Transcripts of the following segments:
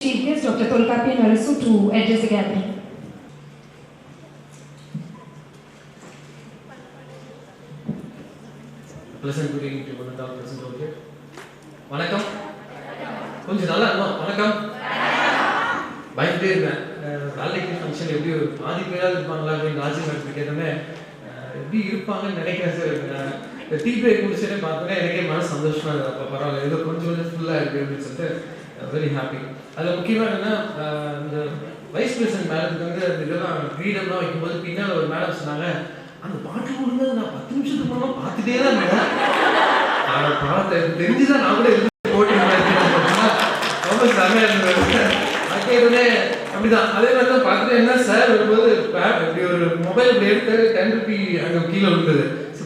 Chief Guest Dr. Tolkapi Narasu to address the gathering. Pleasant good evening to one and all present over here. வணக்கம். கொஞ்சம் நல்லா இருக்கும். வணக்கம். பயந்துட்டே இருக்கேன். வேலைக்கு ஃபங்க்ஷன் எப்படி பாதி பேராக இருப்பாங்களா அப்படின்னு ராஜி மேடம் கேட்டோன்னே எப்படி இருப்பாங்கன்னு நினைக்கிறேன் சார். டீ பிரேக் முடிச்சோடனே பார்த்தோன்னே எனக்கே மனசு சந்தோஷமாக இருக்குது. அப்போ பரவாயில்ல ஏதோ கொஞ்சம் ஃபுல்லாக இருக்குது அப்படின்னு சொல்லிட்டு வெரி ஹாப்பி. அதில் முக்கியமாக என்னென்னா இந்த வைஸ் பிரசிடென்ட் மேடத்துக்கு வந்து அந்த இதெல்லாம் ஃப்ரீடம்லாம் வைக்கும்போது பின்னால் ஒரு மேடம் சொன்னாங்க, அந்த பாட்டு கொடுங்க நான் 10 நிமிஷத்துக்கு போனால் பார்த்துட்டே தான் இருந்தேன். பாடத்தை தெரிஞ்சுதான் நான் கூட எழுதி போட்டு ரொம்ப செம்மையாக இருந்தது. கேட்டோடனே அப்படிதான் அதே மாதிரி தான் பார்த்துட்டு என்ன சார் வரும்போது இப்படி ஒரு மொபைல் இப்படி எடுத்து 10 ரூபி அங்கே கீழே விழுந்தது.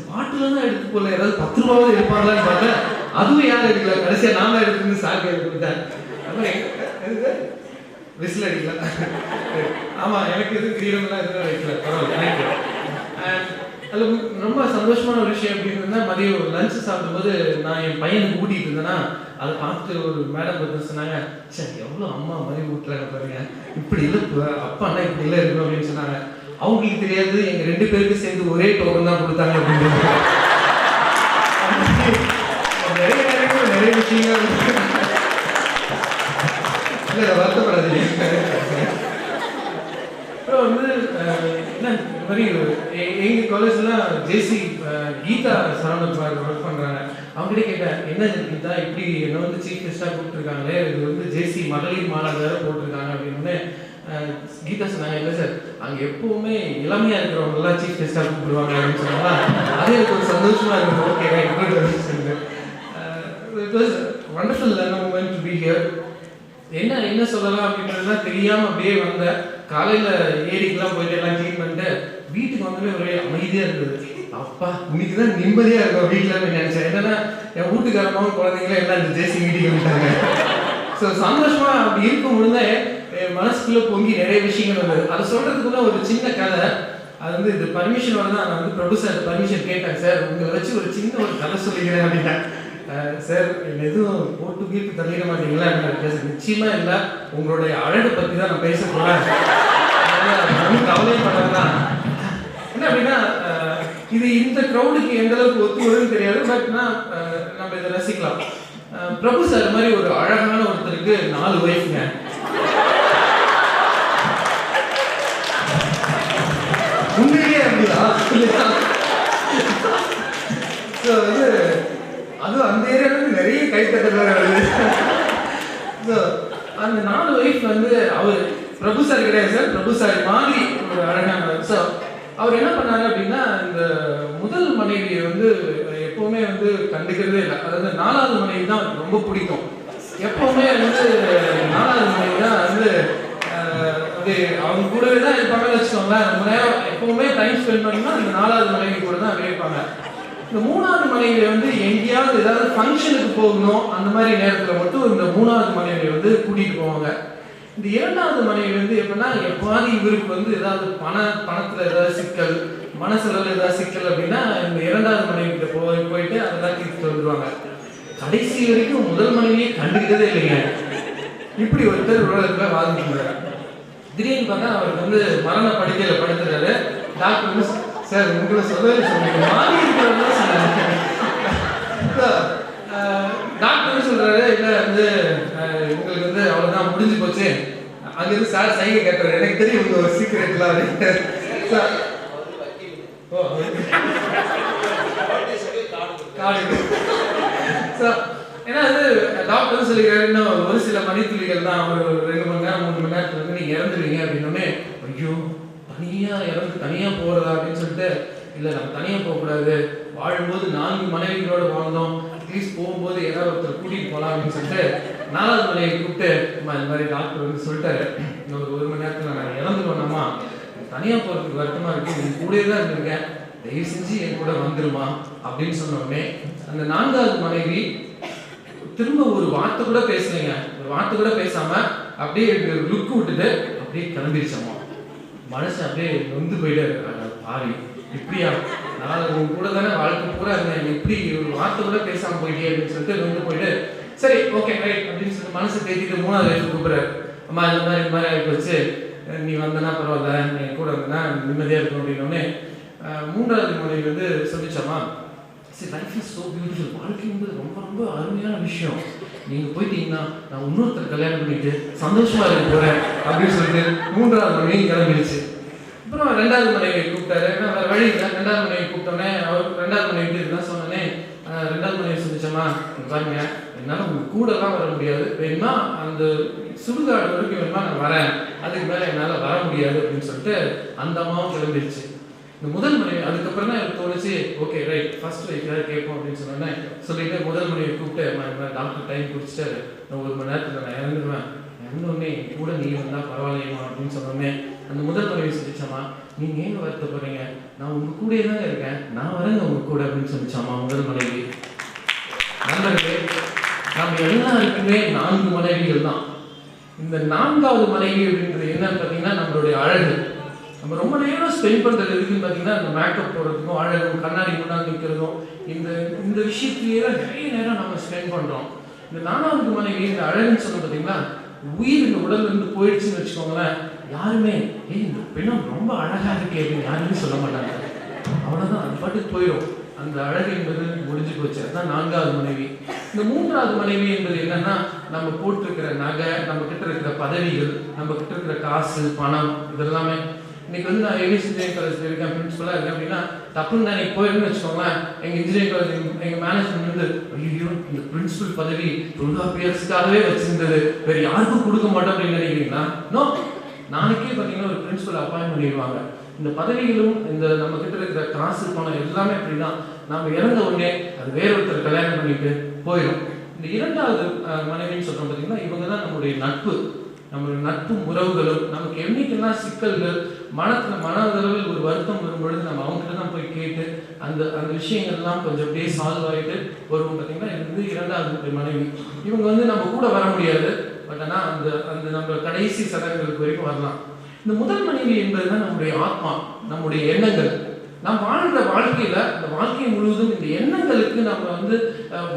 பாட்டுலாம் தான் எடுத்து போல ஏதாவது 10 ரூபாவது எடுப்பாங்களான்னு பார்த்தேன். அதுவும் யாரும் எடுக்கல. கடைசியாக நான் தான் எடுத்துருந்து சார் கையில் கொடுத்தேன். விசில் அடிக்கல. ஆமாம் எனக்கு எதுவும் கிரீடம்லாம் எதுவும் வைக்கல. பரவாயில்ல. அதில் ரொம்ப சந்தோஷமான ஒரு விஷயம் எப்படின்னா மதியம் லஞ்சு சாப்பிடும்போது நான் என் பையனுக்கு ஊட்டிகிட்டு இருந்தேன்னா அதை பார்த்துட்டு ஒரு மேடம் பார்த்து சொன்னாங்க, சார் எவ்வளோ அம்மா மாதிரி ஊட்டுறாங்க பாருங்க, இப்படி இல்லை அப்பான்னா இப்படி இல்லை இருக்கணும் அப்படின்னு சொன்னாங்க. அவங்களுக்கு தெரியாது எங்கள் 2 பேருக்கு சேர்ந்து ஒரே டோக்கன் தான் கொடுத்தாங்க அப்படின்னு. நிறைய விஷயங்கள் இல்லை வருத்தப்படாதீங்க. அப்புறம் வந்து என்ன இந்த மாதிரி எங்கள் காலேஜ்லாம் ஜேசி கீதா சரவணகுமார் ஒர்க் பண்ணுறாங்க. அவங்ககிட்ட கேட்டேன், என்ன கீதா இப்படி என்ன வந்து சீஃப் கெஸ்ட்டாக கூப்பிட்டுருக்காங்களே, இது வந்து ஜேசி மகளிர் மாநாடு வேறு போட்டிருக்காங்க அப்படின்னு கீதா சொன்னாங்க, இல்லை சார் அங்கே எப்போவுமே இளமையாக இருக்கிறவங்கலாம் சீஃப் கெஸ்ட்டாக கூப்பிடுவாங்க அப்படின்னு சொன்னாங்க. அது எனக்கு ஒரு சந்தோஷமாக இருக்கும். Okay it was wonderful moment to be here. என்ன சொல்லலாம் அப்படின்றதுலாம் தெரியாமல் அப்படியே வந்தேன். காலையில் ஏரிக்கெல்லாம் போயிட்டு எல்லாம் க்ளீன் பண்ணிட்டு வீட்டுக்கு வந்தோடனே ஒரே அமைதியாக இருந்தது. அப்பா இன்னைக்கு தான் நிம்மதியாக இருக்கும் வீட்டில் நினச்சேன். என்னன்னா என் வீட்டுக்காரமாவும் குழந்தைங்களும் எல்லாம் இந்த ஜேசி மீட்டிங் வந்துட்டாங்க. ஸோ சந்தோஷமாக அப்படி இருக்கும் பொழுதே என் மனசுக்குள்ளே பொங்கி நிறைய விஷயங்கள் வந்தது. அதை சொல்கிறதுக்குள்ள ஒரு சின்ன கதை. அது வந்து இது பர்மிஷனோட தான் நான் வந்து பிரபு சார் பர்மிஷன் கேட்டேன். சார் உங்களை வச்சு ஒரு சின்ன ஒரு கதை சொல்லிக்கிறேன் அப்படின்னா, சார் எதுவும் போட்டு கீட்டு தள்ளிட மாட்டீங்களா பேச? நிச்சயமா இல்லை, உங்களுடைய அழகை பற்றி தான் நான் பேச போகிறேன். கவலைப்படாதான் என்ன அப்படின்னா இது இந்த க்ரௌடுக்கு எந்த அளவுக்கு ஒத்து வரும்னு தெரியாது. பட் நம்ம இதை ரசிக்கலாம். பிரபு சார் மாதிரி ஒரு அழகான ஒருத்தருக்கு 4 ஒய்ஃப்ங்க. உண்மையிலே அப்படிதான். ஸோ வந்து அதுவும் அந்த ஏரியாவுக்கு நிறைய கைத்தட்டலாம் வருது. ஸோ அந்த 4 ஒய்ஃப் வந்து அவர் பிரபு சார் கிடையாது சார், பிரபு சார் மாதிரி ஒரு அழகானவர். ஸோ அவர் என்ன பண்ணாரு அப்படின்னா, இந்த முதல் மனைவியை வந்து எப்பவுமே வந்து கண்டுக்கிறதே இல்லை. அதாவது 4வது மனைவி தான் அவருக்கு ரொம்ப பிடிக்கும். எப்பவுமே வந்து 4வது மனைவி தான் வந்து அவங்க கூடவே தான் இருப்பாங்கன்னு வச்சுக்கோங்களேன். ரொம்ப நேரம் எப்பவுமே டைம் ஸ்பெண்ட் பண்ணணும்னா இந்த 4வது மனைவி கூட தான் இருப்பாங்க. இந்த 3வது மனைவியை வந்து எங்கேயாவது ஏதாவது ஃபங்க்ஷனுக்கு போகணும் அந்த மாதிரி நேரத்தில் மட்டும் இந்த 3வது மனைவியை வந்து கூட்டிகிட்டு போவாங்க. இந்த 2வது மனைவி வந்து எப்படின்னா எப்போது இவருக்கு வந்து ஏதாவது பணத்தில் ஏதாவது சிக்கல், மனசளவில் ஏதாவது சிக்கல் அப்படின்னா இந்த 2வது மனைவிக்கிட்ட போயிட்டு அதெல்லாம் தீர்த்து வந்துடுவாங்க. கடைசி வரைக்கும் முதல் மனைவியை கண்டுக்கிட்டதே இல்லைங்க. இப்படி ஒருத்தர் உலகத்தில் வாழ்ந்துட்டு திடீர்னு பார்த்தா அவருக்கு வந்து மரண படுக்கையில் படுத்துறாரு. டாக்டர் வந்து, சார் உங்களை சொல்லவே சொன்னீங்க மாறி இருக்கிறதா சொன்னாங்க. டாக்டர் சொல்றாரு, இல்லை வந்து உங்களுக்கு வந்து அவ்வளோதான் முடிஞ்சு போச்சு. அங்கிருந்து சார் சைகை கேட்கறாரு, எனக்கு தெரியும் உங்க ஒரு சீக்கிரட்லாம். ஏன்னா அது டாக்டர் சொல்லிக்கிறாரு, இன்னும் ஒரு சில மணித்துளிகள் தான், ஒரு 2 மணி நேரம் 3 மணி நேரத்துல வந்து நீங்க இறந்துருவீங்க அப்படின்னோடனே, ஐயோ தனியா போறதா அப்படின்னு சொல்லிட்டு, இல்லை நம்ம தனியா போகக்கூடாது, வாழும்போது 4 மனைவிகளோட வாழ்ந்தோம், அட்லீஸ்ட் போகும்போது ஏதாவது ஒருத்தர் கூட்டிகிட்டு போகலாம் அப்படின்னு சொல்லிட்டு 4வது மனைவியை கூப்பிட்டு, இந்த மாதிரி டாக்டர் வந்து சொல்லிட்டாரு, இன்னும் ஒரு 1 மணி நேரத்தில் நான் இறந்துருவேனாமா, தனியாக போகிறதுக்கு வருத்தமாக இருக்குது, நீ கூட தான் இருந்திருக்கேன், தயவு செஞ்சு என் கூட வந்துருமா அப்படின்னு சொன்ன உடனே அந்த 4வது மனைவி திரும்ப ஒரு வார்த்தை கூட பேசலைங்க. ஒரு வார்த்தை கூட பேசாம அப்படியே லுக் விட்டுட்டு அப்படியே கிளம்பிடுச்சம்மா. மனுஷன் அப்படியே நொந்து போயிட்டு பாரி இப்படியா, நான் உங்க கூட தானே வாழ்க்கை பூரா இருந்தேன், இப்படி ஒரு வார்த்தை கூட பேசாம போயிட்டே அப்படின்னு சொல்லிட்டு நொந்து போயிட்டு சரி ஓகே ரைட் அப்படின்னு சொல்லி மனசை தேத்திட்டு 3வது வயசு கூப்பிடுறாரு. அம்மா இந்த மாதிரி ஆகி போச்சு, நீ வந்தனா பரவாயில்ல, நீ கூட வந்தனா நிம்மதியாக இருக்கும் அப்படின்னோடனே 3வது மனைவி வந்து சொல்லிச்சாமா, சரி லைஃப் இஸ் ஸோ பியூட்டிஃபுல், வாழ்க்கை வந்து ரொம்ப ரொம்ப அருமையான விஷயம், நீங்கள் போயிட்டீங்கன்னா நான் இன்னொருத்தர் கல்யாணம் பண்ணிட்டு சந்தோஷமாக இருக்க போகிறேன் அப்படின்னு சொல்லிட்டு 3வது மனைவி கிளம்பிடுச்சு. அப்புறம் 2வது மனைவி கூப்பிட்டாரு. ஏன்னா வேறு வழி இல்லை. 2வது மனைவி கூப்பிட்டோன்னே அவர் 2வது மனைவி இதுதான் சொன்னோன்னே 2வது மனைவி சொல்லிச்சோமா, பாருங்க என்னால் உங்கள் கூடலாம் வர முடியாது, வேணுமா அந்த சுடுகாடு வரைக்கும் வேணுமா நான் வரேன், அதுக்கு மேலே என்னால் வர முடியாது அப்படின்னு சொல்லிட்டு அந்த அம்மாவும் கிளம்பிடுச்சு. இந்த முதல் மனைவி அதுக்கப்புறம் தான் எனக்கு தோணுச்சு, ஓகே ரைட் ஃபர்ஸ்ட் வைஃப் யாரும் கேட்போம் அப்படின்னு சொன்னோன்னே சொல்லிட்டு முதல் மனைவி கூப்பிட்டு டாக்டர் டைம் குடிச்சிட்டாரு, நான் 1 மணி நேரத்தில் நான் இறந்துடுவேன், இறந்தோடனே கூட நீ வந்தால் பரவாயில்லையுமா அப்படின்னு சொன்னோடனே அந்த முதல் மனைவி சொல்லிச்சாமா, நீங்கள் ஏங்க வருத்தப்படுறீங்க, நான் உங்கள் கூடயே தாங்க இருக்கேன், நான் வரேங்க உங்கள் கூட அப்படின்னு சொல்லிச்சாமா முதல் மனைவி. நண்பர்களே, நம்ம எல்லாருக்குமே 4 மனைவிகள் தான். இந்த 4வது மனைவி அப்படின்றது என்னன்னு பார்த்தீங்கன்னா நம்மளுடைய அழகு. நம்ம ரொம்ப நேரம் ஸ்பெண்ட் பண்ணுறது எதுக்குன்னு பார்த்தீங்கன்னா இந்த மேக்கப் போடுறதுக்கும் அழகும் கண்ணாடி முன்னாடி நிற்கிறதும் இந்த விஷயத்திலேயே தான் நிறைய நேரம் நம்ம ஸ்பெண்ட் பண்ணுறோம். இந்த 4வது மனைவி இந்த அழகுன்னு சொன்ன பார்த்தீங்கன்னா உயிர் இந்த உடல்ல இருந்து போயிடுச்சுன்னு வச்சுக்கோங்களேன், யாருமே இந்த பெண்ணும் ரொம்ப அழகா இருக்கே அப்படின்னு யாருமே சொல்ல மாட்டாங்க. அவ்வளோதான், அது பாட்டுக்கு போயிடும். அந்த அழகு என்பது முடிஞ்சு போச்சு. அதுதான் 4வது மனைவி. இந்த 3வது மனைவி என்பது என்னன்னா நம்ம போட்டிருக்கிற நகை, நம்ம கிட்ட இருக்கிற பதவிகள், நம்ம கிட்ட இருக்கிற காசு பணம், இதெல்லாமே. இன்னைக்கு வந்து நான் ஏவிஎஸ் இன்ஜினியரிங் காலேஜ் இருக்கேன், பிரின்சிபலாக இருக்கேன் அப்படின்னா தப்புன்னு நான் இன்னைக்கு போயிருன்னு வச்சுக்கோங்களேன், எங்கள் இன்ஜினியரிங் காலேஜ் எங்கள் மேனேஜ்மெண்ட் வந்து ஐயோ இந்த பிரின்சிபல் பதவி தொல்காப்பியர்ஸுக்காகவே வச்சிருந்தது, வேறு யாருக்கும் கொடுக்க மாட்டோம் அப்படின்னு நினைக்கிறீங்களா? நோ, நாளைக்கே பார்த்தீங்கன்னா ஒரு பிரின்சிபல் அப்பாயின்ட் பண்ணிடுவாங்க. இந்த பதவிகளும் இந்த நம்ம கிட்ட இருக்கிற காசு பணம் எல்லாமே அப்படிதான், நம்ம இறந்த உடனே அது வேறொருத்தர் கல்யாணம் பண்ணிட்டு போயிடும். இந்த 2வது மனைவின்னு சொல்றோம் பார்த்தீங்கன்னா இவங்க தான் நம்மளுடைய நட்பு. நம்மளுடைய நட்பும் உறவுகளும் நமக்கு என்னைக்கெல்லாம் சிக்கல்கள் மனதளவில் ஒரு வருத்தம் வரும்பொழுது நம்ம அவங்ககிட்ட தான் போய் கேட்டு அந்த அந்த விஷயங்கள்லாம் கொஞ்சம் அப்படியே சால்வ் ஆகிட்டு வருவோம். பார்த்தீங்கன்னா இது வந்து 2வது மனைவி. இவங்க வந்து நம்ம கூட வர முடியாது, பட் ஆனால் அந்த அந்த நம்ம கடைசி சடங்குகளுக்கு வரைக்கும் வரலாம். இந்த முதல் மனைவி என்பதுதான் நம்முடைய ஆத்மா, நம்முடைய எண்ணங்கள். நாம் வாழ்கிற வாழ்க்கையில இந்த வாழ்க்கை முழுவதும் இந்த எண்ணங்களுக்கு நம்ம வந்து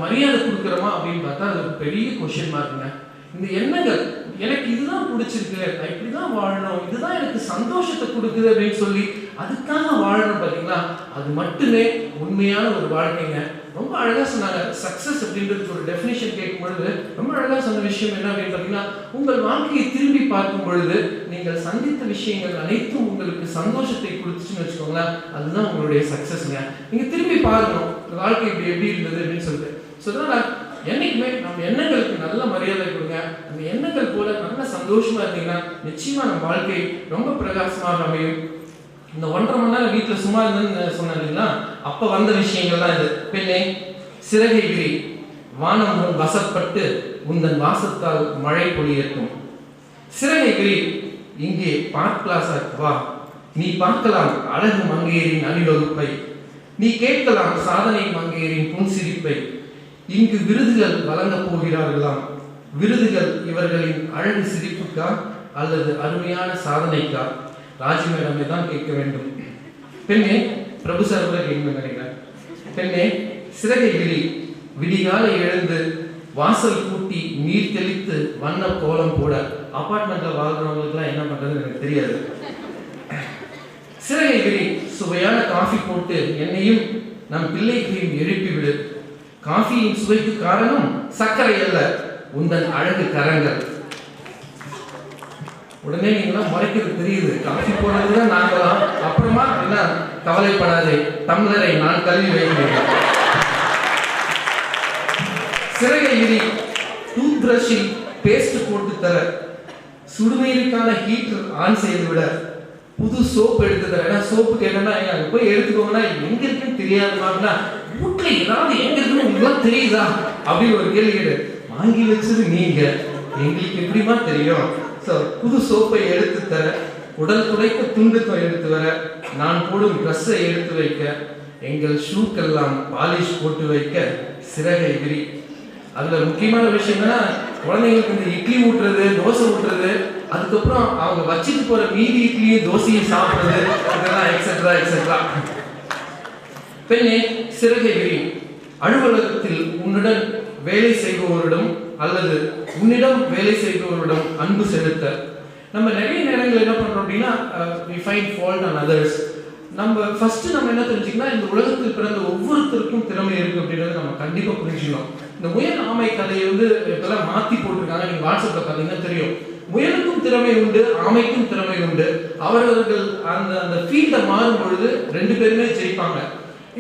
மரியாதை கொடுக்குறோமா அப்படின்னு பார்த்தா அது ஒரு பெரிய கொஸ்டின் மார்க்குங்க. இந்த எண்ணங்கள் எனக்கு இதுதான் பிடிச்சிருக்கு, நான் இப்படிதான் வாழணும், இதுதான் எனக்கு சந்தோஷத்தை கொடுக்குது அப்படின்னு சொல்லி அதுக்காக வாழணும் பார்த்தீங்களா, அது மட்டுமே உண்மையான ஒரு வாழ்க்கைங்க. ரொம்ப அழகா சொன்னாங்க. சக்சஸ் அப்படின்றதுக்கு ஒரு டெஃபினிஷன் கேட்கும் பொழுது ரொம்ப அழகா சொன்ன விஷயம் என்ன அப்படின்னு பார்த்தீங்கன்னா, உங்கள் வாழ்க்கையை திரும்பி பார்க்கும் பொழுது நீங்கள் சந்தித்த விஷயங்கள் அனைத்தும் உங்களுக்கு சந்தோஷத்தை கொடுத்துச்சுன்னு வச்சுக்கோங்களேன், அதுதான் உங்களுடைய சக்சஸ்ங்க. நீங்க திரும்பி பாருங்க வாழ்க்கை இப்படி எப்படி இருந்தது அப்படின்னு சொல்லிட்டு. ஸோ அதனால என்னைக்குமே நம்ம எண்ணங்களுக்கு நல்ல மரியாதை கொடுங்க. அந்த எண்ணங்கள் போல நல்ல சந்தோஷமா இருந்தீங்கன்னா நிச்சயமா நம்ம வாழ்க்கை ரொம்ப பிரகாசமாக அமையும். இந்த 1.5 மணி நேரம் வீட்டில் சும்மா இருந்தேன்னு சொன்னீங்களா, அப்ப வந்த விஷயங்கள் தான் இது. பெண்ணே சிறகை விரி, வானம் வசப்பட்டு உந்தன் வாசத்தால் மழை பொழியட்டும். சிறகை விரி, இங்கே பார்க் பிளாசா வா, நீ பார்க்கலாம் அழகு மங்கையரின் அணிவகுப்பை, நீ கேட்கலாம் சாதனை மங்கையரின் புன்சிரிப்பை. இங்கு விருதுகள் வழங்கப் போகிறார்களாம். விருதுகள் இவர்களின் அழகு சிரிப்புக்கா அல்லது அருமையான சாதனைக்கா? ராஜி மேடமே தான் கேட்க வேண்டும். பெண்ணே, பிரபு சார் கூட கேட்க நினைக்கிறேன். பெண்ணே சிறகை விரி, விடிகாலை எழுந்து வாசல் கூட்டி நீர் தெளித்து வண்ண கோலம் போட. அபார்ட்மெண்ட்ல வாழ்றவங்களுக்குலாம் என்ன பண்றதுன்னு எனக்கு தெரியாது. சிறகை விரி, சுவையான காஃபி போட்டு என்னையும் நம் பிள்ளைகளையும் எழுப்பிவிடு. காஃபியின் சுவைக்கு காரணம் சர்க்கரை அல்ல, உந்தன் அழகு கரங்கள். உடனே நீங்களாம் முறைக்கிறது தெரியுது, காஃபி போடுறதுதான் நாங்களாம். அப்புறமா என்ன, கவலைப்படாதே, டம்ளரை நான் கழுவி வைக்கிறேன். சிறகை விரி, டூத் பிரஷில் பேஸ்ட் போட்டு தர, சுடுநீருக்கான ஹீட்டர் ஆன் செய்து விட, புது சோப்பு எடுத்து தர. ஏன்னா சோப்பு கேட்டோம்னா அங்கே போய் எடுத்துக்கோங்கன்னா எங்க இருக்குன்னு தெரியாதுன்னா, வீட்டுல ஏதாவது எங்க இருக்குன்னு உங்களுக்கு தெரியுதா அப்படின்னு ஒரு கேள்வி கேட்டு, வாங்கி வச்சது நீங்க, எங்களுக்கு எப்படிமா தெரியும்? புது சோப்பை எடுத்து தர, உடல் துடைக்க துண்டுத்தை எடுத்து வர, நான் போடும் ட்ரெஸ்ஸை எடுத்து வைக்க, எங்கள் ஷூக்கெல்லாம் பாலிஷ் போட்டு வைக்க சிறகை விரி. அதுல முக்கியமான விஷயம் என்னன்னா, குழந்தைங்களுக்கு இந்த இட்லி ஊட்டுறது, தோசை ஊட்டுறது, அதுக்கப்புறம் அவங்க வச்சுட்டு போற மீதி இட்லியும் தோசையும் சாப்பிடுறது, இதெல்லாம் எக்ஸெட்ரா எக்ஸெட்ரா. பெண்ணே சிறகை விரி, அலுவலகத்தில் உன்னுடன் வேலை செய்பவரிடம் அல்லது உன்னிடம் வேலை செய்பவரிடம் அன்பு செலுத்த. நம்ம நிறைய நேரங்கள் என்ன பண்றோம் அப்படின்னா we find fault on others. நம்ம ஃபர்ஸ்ட் நம்ம என்ன தெரிஞ்சுக்கணும், இந்த உலகத்தில் பிறந்த ஒவ்வொருத்தருக்கும் திறமை இருக்கு அப்படின்றத நம்ம கண்டிப்பா புரிஞ்சுக்கணும். இந்த முயல் ஆமை கதையை இப்பெல்லாம் மாத்தி போட்டிருக்காங்க, நீங்க வாட்ஸ்அப்ல பார்த்தீங்கன்னா தெரியும். முயலுக்கும் திறமை உண்டு, ஆமைக்கும் திறமை உண்டு. அவர்கள் அந்த அந்த ஃபீல்டை மாறும் பொழுது ரெண்டு பேருமே ஜெயிப்பாங்க.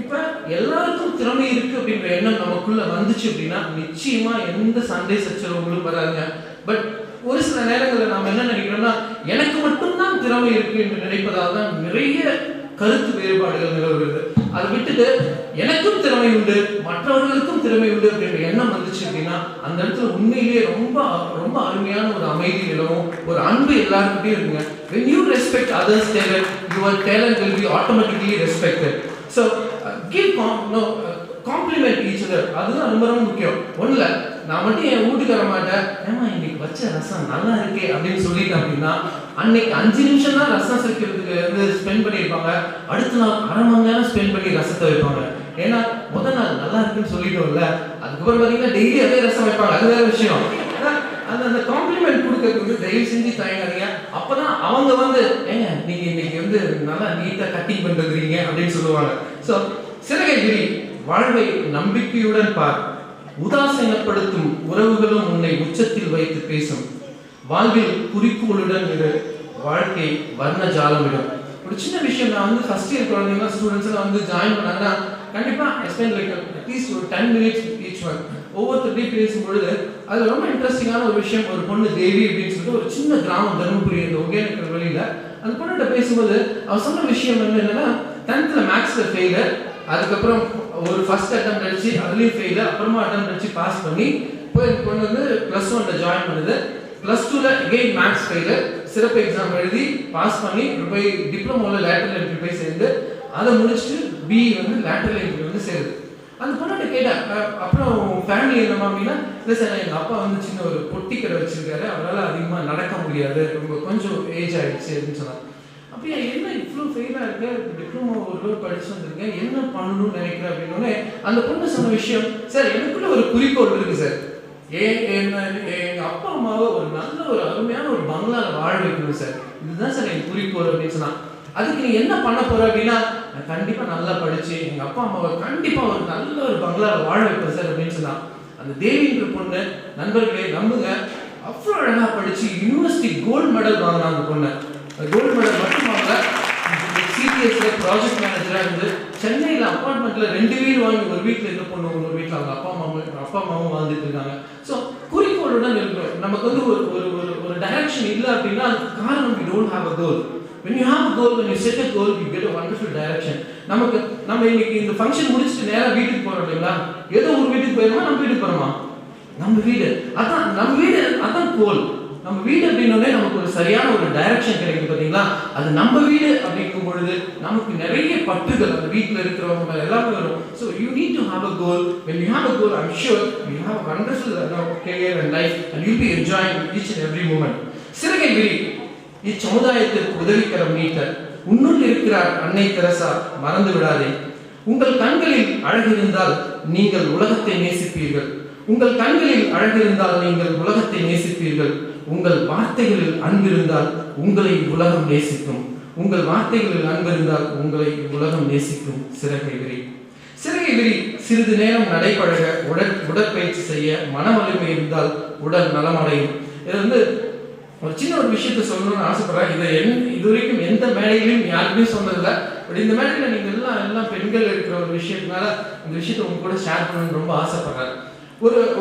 இப்ப எல்லாருக்கும் திறமை இருக்கு அப்படின்ற எண்ணம் நமக்குள்ள வந்துச்சு அப்படின்னா நிச்சயமா எந்த சண்டை சச்சரவுகளும் வராதுங்க. பட் ஒரு சில நேரங்களில் நாம் என்ன நினைக்கிறோம்னா, எனக்கு மட்டும்தான் திறமை இருக்கு என்று நினைப்பதால் தான் நிறைய கருத்து வேறுபாடுகள் நிலவுகிறது. அதை விட்டுட்டு எனக்கும் திறமை உண்டு, மற்றவர்களுக்கும் திறமை உண்டு அப்படின்ற எண்ணம் வந்துச்சு அப்படின்னா அந்த இடத்துல உண்மையிலேயே ரொம்ப ரொம்ப அருமையான ஒரு அமைதி நிலவும், ஒரு அன்பு எல்லாருக்கிட்டையும் இருக்குங்க. when you respect others talent, your talent will be automatically respected. So give compliment each other. அதுதான் ரொம்ப ரொம்ப முக்கியம். ஒண்ணுல நான் மட்டும் என் வீட்டுக்கு வர மாட்டேன், ஏமா இன்னைக்கு வச்ச ரசம் நல்லா இருக்கே அப்படின்னு சொல்லிட்டேன் அப்படின்னா அன்னைக்கு 5 நிமிஷம் தான் ரசம் சேர்க்கிறதுக்கு ஸ்பெண்ட் பண்ணியிருப்பாங்க, அடுத்த நாள் அரை மணி நேரம் ஸ்பெண்ட் பண்ணி ரசத்தை வைப்பாங்க. ஏன்னா முதல் நாள் நல்லா இருக்குன்னு சொல்லிட்டோம்ல, அதுக்கப்புறம் பார்த்தீங்கன்னா டெய்லி அதே ரசம் வைப்பாங்க. அது வேற விஷயம். அந்த காம்ப்ளிமெண்ட் கொடுக்கறதுக்கு தயவு செஞ்சு தயங்காதீங்க. அப்பதான் அவங்க ஏங்க நீங்க இன்னைக்கு நல்லா நீட்டா கட்டிங் பண்ணிருக்கீங்க அப்படின்னு சொல்லுவாங்க. ஸோ சிறகை விரி, வாழ்வை நம்பிக்கையுடன் பார், உதாசீனப்படுத்தும் உறவுகளும் உன்னை உச்சத்தில் வைத்து பேசும், வாழ்வில் குறிக்கோளுடன் இரு, வாழ்க்கை வர்ண ஜாலமிடும். ஒரு சின்ன விஷயம், நான் ஃபர்ஸ்ட் இயர் குழந்தைங்க ஸ்டூடெண்ட்ஸ் எல்லாம் ஜாயின் பண்ணாங்கன்னா கண்டிப்பா எக்ஸ்பிளைன் லைக் அட்லீஸ்ட் ஒரு 10 minutes ஈச் ஒன் ஒவ்வொருத்தருடையும் பேசும்பொழுது அது ரொம்ப இன்ட்ரெஸ்டிங்கான ஒரு விஷயம். ஒரு பொண்ணு தேவி அப்படின்னு சொல்லிட்டு ஒரு சின்ன கிராமம் தருமபுரி இந்த ஒகேனக்கல் வெளியில, அந்த பொண்ணுகிட்ட பேசும்போது அவன் சொன்ன விஷயம் என்னன்னா, 10th மேக்ஸ்ல ஃபெயிலர், அதுக்கப்புறம் ஒரு ஃபர்ஸ்ட் அட்டம் அடிச்சு அதுலேயும் ஃபெயிலு, அப்புறமா அட்டம் அடிச்சு பாஸ் பண்ணி போய் பொண்ணு +1 ஜாயின் பண்ணுது. +2ல அகெயின் மேக்ஸ் ஃபெயிலர், சிறப்பு எக்ஸாம் எழுதி பாஸ் பண்ணி போய் டிப்ளமோவில் லேட்டரல் என்ட்ரி போய் சேர்ந்து அதை முடிச்சுட்டு பி லேட்டரல் என்ட்ரி சேருது. அந்த பொண்ணோட கேட்டேன், அப்புறம் ஃபேமிலி என்னமா அப்படின்னா, இல்லை சார் எங்கள் அப்பா சின்ன ஒரு பொட்டி கடை வச்சிருக்காரு, அவரால் அதிகமாக நடக்க முடியாது, ரொம்ப கொஞ்சம் ஏஜ் ஆகிடுச்சு அப்படின்னு சொன்னாங்க. அப்படியே என்ன இவ்வளோ ஃபெயிலாக இருக்கு, டிப்ளமோ ஒரு படிச்சு வந்திருக்கேன், என்ன பண்ணணும்னு நினைக்கிறேன் அப்படின்னு அந்த பொண்ணு சொன்ன விஷயம், சார் எனக்குள்ள ஒரு குறிக்கோள் இருக்கு சார், எங்கள் அப்பா அம்மாவை ஒரு நல்ல ஒரு அருமையான ஒரு பங்களாவில் வாழ வைக்கணும் சார், இதுதான் சார் என் குறிக்கோள் அப்படின்னு சொன்னான். அதுக்கு நீ என்ன பண்ண போற அப்படின்னா, நான் கண்டிப்பா நல்லா படிச்சு எங்க அப்பா அம்மாவை கண்டிப்பா ஒரு நல்ல ஒரு பங்களாவில் வாழ வைப்பேன் சார் அப்படின்னு சொன்னான். அந்த தேவின்ற பொண்ணு, நண்பர்களே நம்புங்க, அவ்வளோ அழகா படிச்சு யூனிவர்சிட்டி கோல்டு மெடல் வாங்கினா அந்த பொண்ணு. கோல்டு மெடல் மட்டும் வாங்கல, சிபிஎஸ்ல ப்ராஜெக்ட் மேனேஜரா இருந்து சென்னையில் அப்பார்ட்மெண்ட்ல 2 வீடு வாங்கி, ஒரு வீட்டில் இருக்க பொண்ணு, ஒரு வீட்டில் அவங்க அப்பா அம்மாவும் வாழ்ந்துட்டு இருக்காங்க. ஸோ குறிக்கோளுடன் இருக்கிறோம். நமக்கு ஒரு டைரக்ஷன் இல்லை அப்படின்னா அதுக்கு காரணம் we don't have a goal. When you have a goal, when you set a goal, you get a wonderful direction. நம்ம இன்னைக்கு இந்த ஃபங்க்ஷன் முடிச்சுட்டு நேரா வீட்டுக்கு போறோம் இல்லைங்களா, ஏதோ ஒரு வீட்டுக்கு போயிருமா, நம்ம வீட்டுக்கு போறோமா, நம்ம வீடு அதான் கோல். நம்ம வீடு அப்படின்னோடனே நமக்கு ஒரு சரியான ஒரு டைரக்ஷன் கிடைக்கும் பார்த்தீங்களா, அது நம்ம வீடு அப்படிங்கும் பொழுது நமக்கு நிறைய பற்றுகள் அந்த வீட்டில் இருக்கிறவங்க எல்லாமே வரும். So you need to have a goal. when you have a goal, I'm sure you have a wonderful career and life and you'll be enjoying each and every moment. சிறகை விரி, இச்சமுதாயத்திற்கு உதவிக்கரம் நீட்ட உன்னுள் இருக்கிறார் அன்னை தெரசா, மறந்து விடாதே. உங்கள் கண்களில் அழகு இருந்தால் நீங்கள் உலகத்தை நேசிப்பீர்கள். உங்கள் கண்களில் அழகு இருந்தால் நீங்கள் உலகத்தை நேசிப்பீர்கள். உங்கள் வார்த்தைகளில் அன்பு இருந்தால் உங்களை உலகம் நேசிக்கும். உங்கள் வார்த்தைகளில் அன்பு இருந்தால் உங்களை உலகம் நேசிக்கும். சிறகை விரி. சிறகை விரி, சிறிது நேரம் நடைபழக, உடற்பயிற்சி செய்ய மன வலிமை இருந்தால் உடல் நலமடையும். இது ஒரு சின்ன ஒரு விஷயத்த சொல்லணும்னு ஆசைப்படுறேன். இது வரைக்கும் எந்த மேடையிலையும் யாருக்குமே சொன்னதில்லை. பட் இந்த மேடையில் நீங்கள் எல்லாம் பெண்கள் இருக்கிற ஒரு விஷயத்தினால இந்த விஷயத்தை உங்க கூட ஷேர் பண்ணணும்னு ரொம்ப ஆசைப்படுறேன்.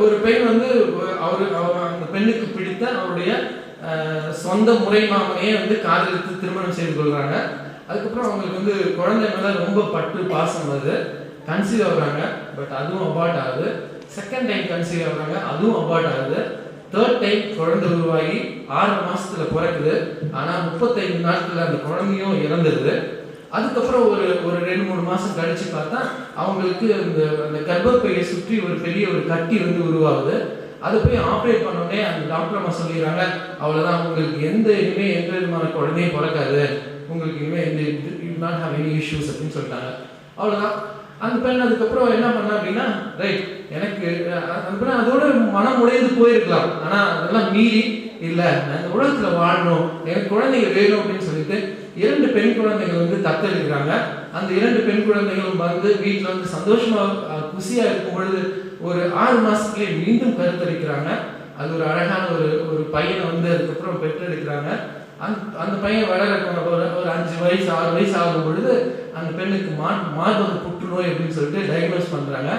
ஒரு பெண் அந்த பெண்ணுக்கு பிடித்த அவருடைய சொந்த முறை மாமனையே காதலித்து திருமணம் செய்து கொள்றாங்க. அதுக்கப்புறம் அவங்களுக்கு குழந்தை மேல ரொம்ப பட்டு பாசம் வருது. கன்சீவ் ஆகுறாங்க, பட் அதுவும் அபார்ட் ஆகுது. செகண்ட் டைம் கன்சீவ் ஆகுறாங்க, அதுவும் அபார்ட் ஆகுது. தேர்ட் டைம் குழந்தை உருவாகி 6 மாசத்துல பிறக்குது. ஆனா 35 நாட்கள் அந்த குழந்தையும் இறந்துடுது. அதுக்கப்புறம் ஒரு 2-3 மாசம் கழிச்சு பார்த்தா அவங்களுக்கு அந்த கர்ப்பப்பையை சுற்றி ஒரு பெரிய ஒரு கட்டி உருவாகுது. அதை போய் ஆப்ரேட் பண்ணோடனே அந்த டாக்டர் அம்மா சொல்லிடுறாங்க, அவ்வளோதான், உங்களுக்கு எந்த விதமான குழந்தையும் பிறக்காது, உங்களுக்கு இனிமேல் you not have any issues அப்படின்னு சொல்லிட்டாங்க. அவ்வளோதான். அந்த பெண் அதுக்கப்புறம் என்ன பண்ணா அப்படின்னா, ரைட் எனக்கு அந்த பெண் அதோட மனம் உடைந்து போயிருக்கலாம். ஆனா அதெல்லாம் மீறி இல்ல நான் இந்த உலகத்துல வாழணும், எனக்கு குழந்தைங்க வேணும் அப்படின்னு சொல்லிட்டு 2 பெண் குழந்தைகள் வந்து தத்தெடுக்கிறாங்க. அந்த 2 பெண் குழந்தைகளும் வந்து வீட்டுல வந்து சந்தோஷமா குசியா இருக்கும் பொழுது ஒரு 6 மாசத்துலயே மீண்டும் கருத்தரிக்கிறாங்க. அது ஒரு அழகான ஒரு பையனை வந்து அதுக்கப்புறம் பெற்றெடுக்கிறாங்க. அந்த பையன் வளர ஒரு 5 வயசு 6 வயசு ஆகும் பொழுது அந்த பெண்ணுக்கு மார்பக புற்றுநோய் அப்படின்னு சொல்லிட்டு டயக்னோஸ் பண்றாங்க,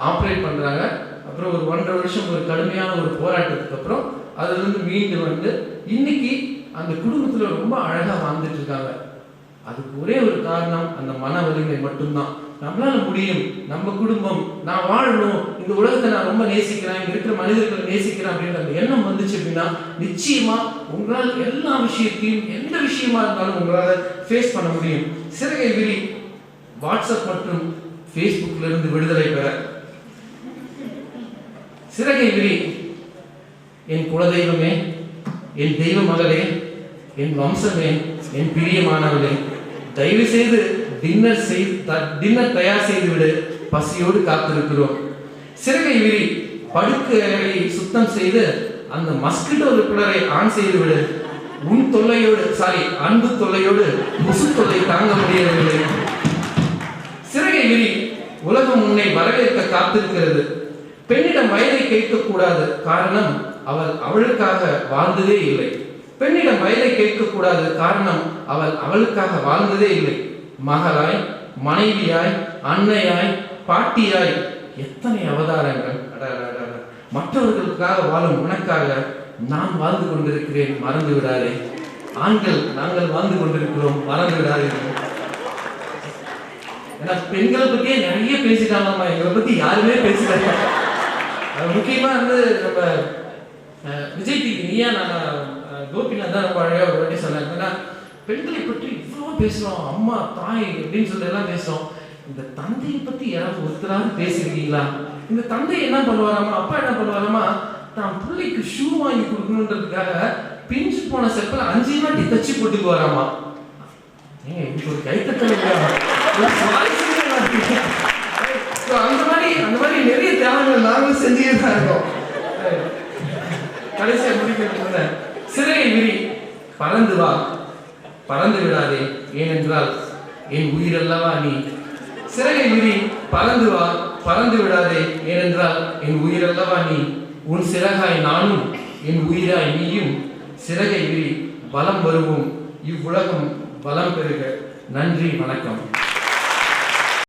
ஆப்ரேட் பண்றாங்க. அப்புறம் ஒரு 1.5 வருஷம் ஒரு கடுமையான ஒரு போராட்டத்துக்கு அப்புறம் அதுல இருந்து மீண்டு வந்து இன்னைக்கு அந்த குடும்பத்துல ரொம்ப அழகா வாழ்ந்துட்டு இருக்காங்க. அதுக்கு ஒரே ஒரு காரணம் அந்த மன வலிமை மட்டும்தான். நம்மளால முடியும், நம்ம குடும்பம், நான் வாழணும், இந்த உலகத்தை நான் ரொம்ப நேசிக்கிறேன், இங்க இருக்கிற மனிதர்களை நேசிக்கிறேன் அப்படின்ற அந்த எண்ணம் வந்துச்சு அப்படின்னா நிச்சயமா உங்களால் எல்லா விஷயத்தையும் எந்த விஷயமா இருந்தாலும் உங்களால ஃபேஸ் பண்ண முடியும். சிறகை விரி வாட்ஸ்அப் மற்றும் ஃபேஸ்புக்ல இருந்து விடுதலை பெற. சிறகை விரி என் குலதெய்வமே, என் தெய்வ மகளே, என் வம்சமே, என் பிரியமானவளே, தயவு செய்து டின்னர் தயார் செய்து விடு, பசியோடு காத்திருக்கிறோம். சிறகை விரி படுக்கையை சுத்தம் செய்து அந்த மஸ்கிட்டோ ரிப்பலரை ஆன் செய்து விடு. உன் தொல்லையோடு அன்பு தொல்லையோடு முசு தொல்லை தாங்க முடியவில்லை. சிறகை விரி உலகம் உன்னை வரவேற்க காத்திருக்கிறது. பெண்ணிடம் வயதை கேட்கக்கூடாது, காரணம் அவளுக்காக வாழ்ந்ததே இல்லை. பெண்ணிடம் வயதை கேட்கக்கூடாது, காரணம் அவளுக்காக வாழ்ந்ததே இல்லை. மகளாய், மனைவியாய், அன்னையாய், பாட்டியாய், எத்தனை அவதாரங்கள்! மற்றவர்களுக்காக வாழும் உனக்காக நான் வாழ்ந்து கொண்டிருக்கிறேன், மறந்து விடாதே. ஆண்கள் நாங்கள் வாழ்ந்து கொண்டிருக்கிறோம், மறந்து விடாதே. ஏன்னா பெண்களை பத்தியே நிறைய பேசிட்டாங்கம்மா, எங்களை பத்தி யாருமே பேசல. முக்கியமா வந்து நம்ம விஜய் டிவி நீயா நான் கோபிநாத் தான் ரொம்ப அழகா ஒரு வாட்டி சொன்னாங்க. பெண்களை பற்றி இவ்வளோ பேசுறோம், அம்மா தாய் அப்படின்னு சொல்லி எல்லாம் பேசுறோம், இந்த தந்தையை பத்தி யாராவது ஒருத்தராவது பேசியிருக்கீங்களா? இந்த தந்தை என்ன பண்ணுவாராமா, அப்பா என்ன பண்ணுவாராமா, தான் பிள்ளைக்கு ஷூ வாங்கி கொடுக்கணுன்றதுக்காக பிஞ்சு போன செப்பல 5 வாட்டி தச்சு போட்டுக்கு வராமா. ஏங்க இதுக்கு ஒரு கைத்தட்டல் அந்த மாதிரி நிறைய தியாகங்கள் நாங்களும் செஞ்சுட்டே தான் இருக்கோம். கடைசியா முடிக்க சிறகை விரி பறந்து வா, பறந்து விடாதே, ஏனென்றால் என் உயிரல்லவா நீ. சிறகை விரி பறந்து வா, பறந்து விடாதே, ஏனென்றால் என் உயிரல்லவா நீ. உன் சிறகாய் நானும், என் உயிராய் நீயும். சிறகை விரி, பலம் வருவோம், இவ்வுலகம் பலம் பெறுக. நன்றி, வணக்கம்.